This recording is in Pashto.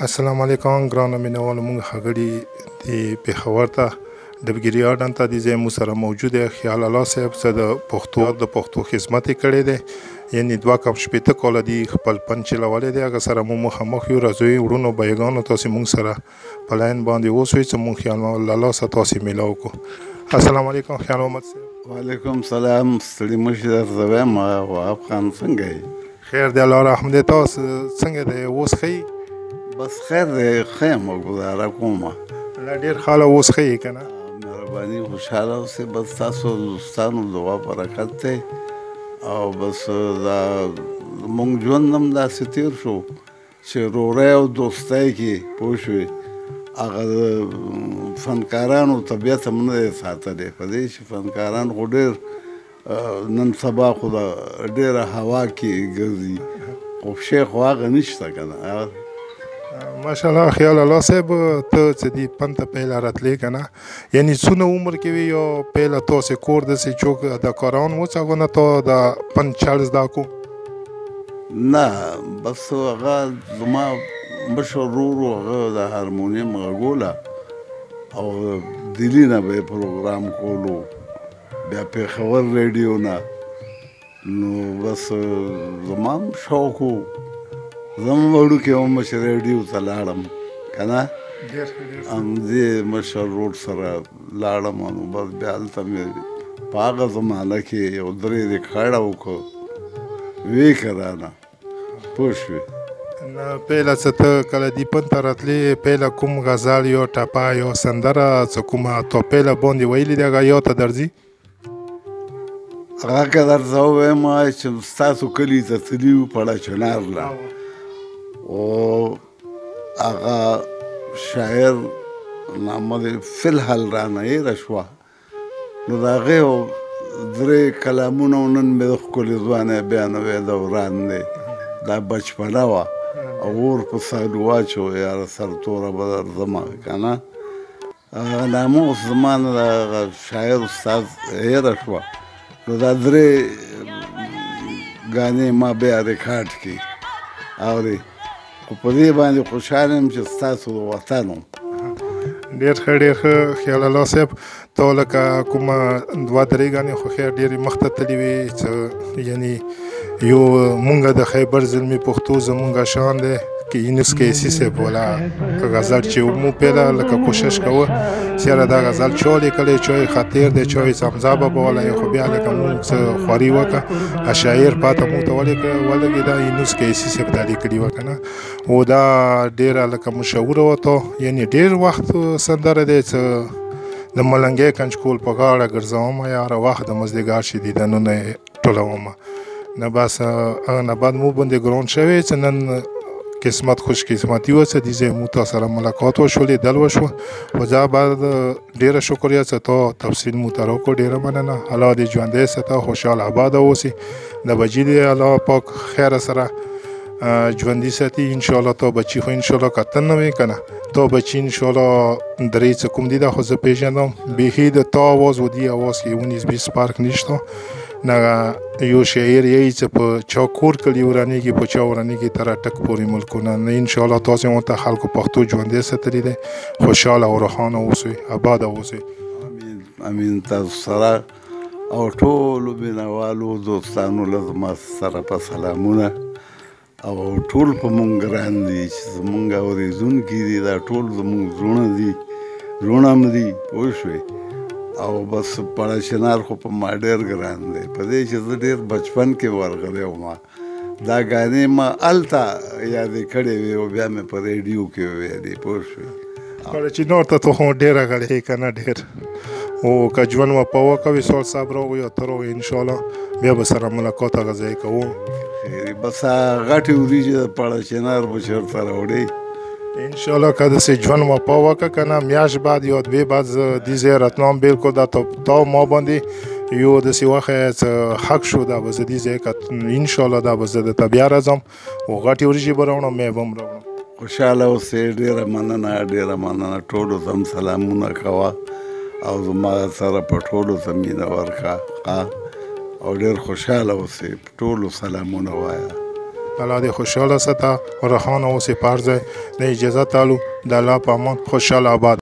السلام علیکم ګرانو مینوالو موږ ښاغلي د پېښور ته ډبګیري اډن ته د ځای مو سره موجود دی خیال الله صاحب څه د پښتو خدمت یې کړی دی یعنې 2 کم شپېته کاله دي خپل پن چلولی دی هغه سره مو مخامخ یو راځئ وروڼو بیګانو تاسې موږ سره په لاین باندې اوسئ چې موږ خیال الله سره تاسې میلاو کړو السلام علیکم خیال محمد صاحب وعلیکم سلام ستړي مشي درته وایم وهاب خان څنګه یې خیر دی الله رحم دی تاسو څنګه دی اوس ښه بس خیر دی ښه یم ګزاره کومه لا ډېر خاله اوس ښه یې که نه مهرباني خوشحاله اوسئ بس تاسو دوستانو دعا برکت دی او بس دا زموږ ژوند هم داسې تېر شو چې رورۍ او دوستۍ کې پوه شوې هغه فنکارانو طبیعت هم نه دی ساتلی په دې چې فنکاران خو ډېر نن سبا خو د ډېره هوا کې ګرځي خو شی خو هغه نشته که نه ماشاءالله خیال الله صاحب ته چې دې پن ته پیله راتلی که نه یعنې څونه عمر کې وي یا پیله تاسې کور داسې چوک اداکاران وڅاغو نه تا د پن چل زده کو نه بس هغه زما مشر ورور هغه د هارمونیم غږوله او دلی نه به یې پروګرام کولو بیا پېښور ریډیو نه نو بس زما هم شوق و زه هم وړوکی وم چې ریډیو ته لاړم که نه همدې مشر ورور سره لاړم نو بس بیا هلته مې په هغه زمانه کې یو 3 ریکارډه وکړو ویې که رانه پوه شوې نه پیله څه ته کله دې پن ته راتلې پیله کوم غزل یا ټپه یا سندره څه کومه تو پیله باندې ویلي دی هغه یاد ته درځي هغه که درته ووایم چې ستاسو کلي ته تلي وو پړه چنار له او هغه شاعر نامه د فی الحال رانه هېره شوه نو د هغې یو 3 کلامونه و نن مې د ښکلې ځوانۍ بیا نوی دوران دی دا بچپنه وه او اور په سالو واچو یاره سرتوره به درځمه که نه هغه نامه اوس زما نه د هغه شاعر استاد هېره شوه نو دا 3 ګانې ما بیا ریکارډ کړي اورې خو په دې باندې خوشحاله یم چې ستاسو د وطن وم ډېر ښه خیال الله صاحب ته لکه کومه 2-3 ګانې خو خیر ډېرې مخته تللي وې چې یعنې یو مونږ د خیبر زلمي پښتو زمونږ شان دی که یونس کیسي صاحب والا غزل چې مو پیله لکه کوشش کوه چې یاره دا غزل چا لیکلی چا یې خاطر دی چا یې حمزه بابا والا خو بیا لکه مونږ څه خواري وکړه شاعر پاته مونږ ته ولګېده دا یونس کیسي صاحب دا لیکلي وه که نه او دا ډېره لکه مشهوره وه ته یعنې ډېر وخت سندره دی چې د ملنګۍ کنچکول په غاړه ګرځومه یاره وخت د مازدیګر چې دیدنونه یې ټولومه نه بس هغه نه بعد مو باندې ګران شوی چې نن قسمت خوش قسمتي وه چې دې ځای مو تا سره ملاقات وشو لیدل وشوه خو زه بعد ډېره شکریه چې تا تفصیل مو ته راکړو ډېره مننه الله دې ژوندی ساته خوشحال آباده اوسې د بچي دې الله پاک خیره سره ژوندي ساتي انشاءالله تا بچي خو انشاءالله که ته نه وې که نه تا بچي انشاءالله درې څه کوم دي دا خو زه پېژنم بیخي د تا آواز و دې آواز کې 19-20 فرق نشته نه یو شاعر یې چې په چا کور کلي ورانېږي په چا ورانېږي تر ټک پورې ملکونه نه انشاءالله تاسې هم ته خلکو پښتو ژوندی ساتلی دی خوشحاله او روښانه اوسئ آباده اوسئ امین تاسو سره او ټولو مینوالو دوستانو له زما سره په سلامونه او ټول په مونږ ګران دي چې زمونږ اورېدونکي دي دا ټول زمونږ زړونه دي زړونه م دي پوه شوې او بس پړه چنار خو په ما ډېر ګران دی په دې چې زه ډېر بچپن کې ورغلی وم دا ګانې ما هلته یادې کړې وې او بیا مې په ریډیو کې ویلې پوه شوې پړه چنار ته ته خو ډېره غړې که نه ډېر او که ژوند و په وکوي سوال صاحب راغی او ته راغی انشاءالله بیا به سره ملاقات هغه ځای کوو بس غټې وریجې د پړه چنار به چېرته راوړې انشاءالله که داسې ژوند وفا وکړه که نه میاشت بعد یا 2 بعد زه دې ځای راتلم بلکل دا تا ما باندې یو داسې وخت چې حق شو دا به زه دې ځای که انشاءالله دا به زه درته بیا راځم او غټې وریجې به راوړم مې به هم راوړم خوشحاله اوسئ ډېره مننه ټولو ته هم سلامونه کوه او زما سره په ټولو ته مینه ورکړه او ډېر خوشحاله اوسئ ټولو سلامونه وایه الله دې خوشحاله ساته، روښانه اوسې په هر ځای. د اجازه تعالو د الله په امان خوشحاله آباد.